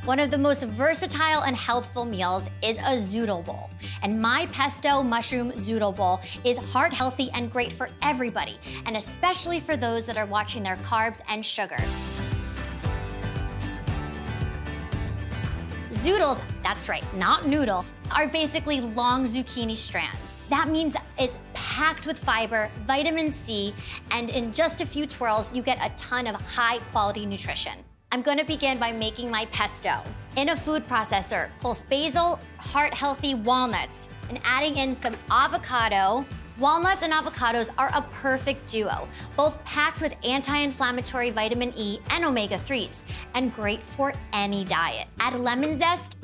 One of the most versatile and healthful meals is a Zoodle bowl. And my pesto mushroom Zoodle bowl is heart healthy and great for everybody, and especially for those that are watching their carbs and sugar. Zoodles, that's right, not noodles, are basically long zucchini strands. That means it's packed with fiber, vitamin C, and in just a few twirls, you get a ton of high-quality nutrition. I'm gonna begin by making my pesto. In a food processor, pulse basil, heart-healthy walnuts, and adding in some avocado. Walnuts and avocados are a perfect duo, both packed with anti-inflammatory vitamin E and omega-3s, and great for any diet. Add lemon zest,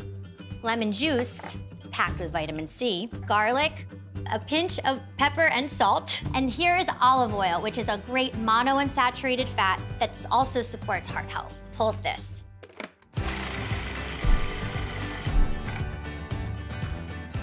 lemon juice, packed with vitamin C, garlic, a pinch of pepper and salt, and here is olive oil, which is a great monounsaturated fat that also supports heart health. Pulse this.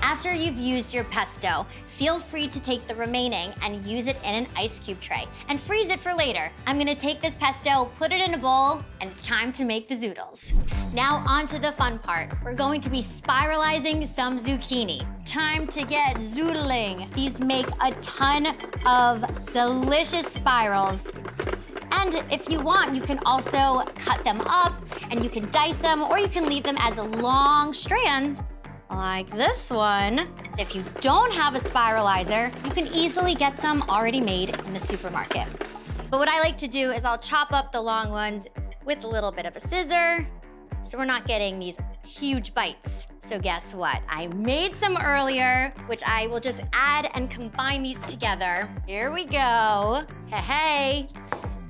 After you've used your pesto, feel free to take the remaining and use it in an ice cube tray and freeze it for later. I'm gonna take this pesto, put it in a bowl, and it's time to make the zoodles. Now on to the fun part. We're going to be spiralizing some zucchini. Time to get zoodling. These make a ton of delicious spirals. And if you want, you can also cut them up and you can dice them, or you can leave them as long strands like this one. If you don't have a spiralizer, you can easily get some already made in the supermarket. But what I like to do is I'll chop up the long ones with a little bit of a scissor, so we're not getting these huge bites. So guess what? I made some earlier, which I will just add and combine these together. Here we go. Hey.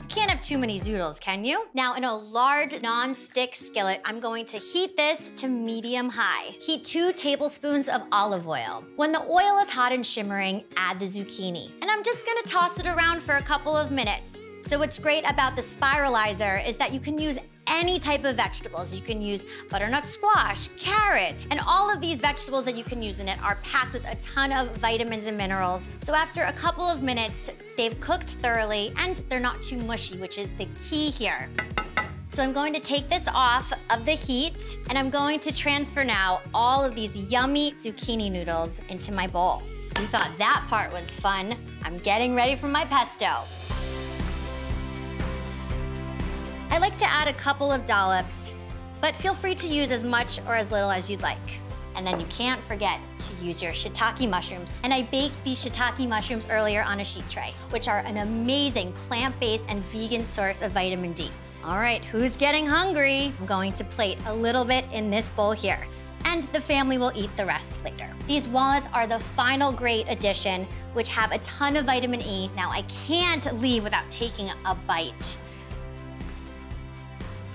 You can't have too many zoodles, can you? Now in a large non-stick skillet, I'm going to heat this to medium-high. Heat 2 tablespoons of olive oil. When the oil is hot and shimmering, add the zucchini. And I'm just gonna toss it around for a couple of minutes. So what's great about the spiralizer is that you can use any type of vegetables. You can use butternut squash, carrots, and all of these vegetables that you can use in it are packed with a ton of vitamins and minerals. So after a couple of minutes, they've cooked thoroughly and they're not too mushy, which is the key here. So I'm going to take this off of the heat, and I'm going to transfer now all of these yummy zucchini noodles into my bowl. You thought that part was fun. I'm getting ready for my pesto. I like to add a couple of dollops, but feel free to use as much or as little as you'd like. And then you can't forget to use your shiitake mushrooms. And I baked these shiitake mushrooms earlier on a sheet tray, which are an amazing plant-based and vegan source of vitamin D. All right, who's getting hungry? I'm going to plate a little bit in this bowl here, and the family will eat the rest later. These walnuts are the final great addition, which have a ton of vitamin E. Now I can't leave without taking a bite.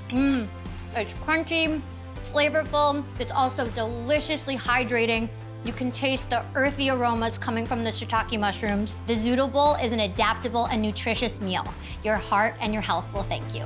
It's crunchy, flavorful. It's also deliciously hydrating. You can taste the earthy aromas coming from the shiitake mushrooms. The Zoodle bowl is an adaptable and nutritious meal. Your heart and your health will thank you.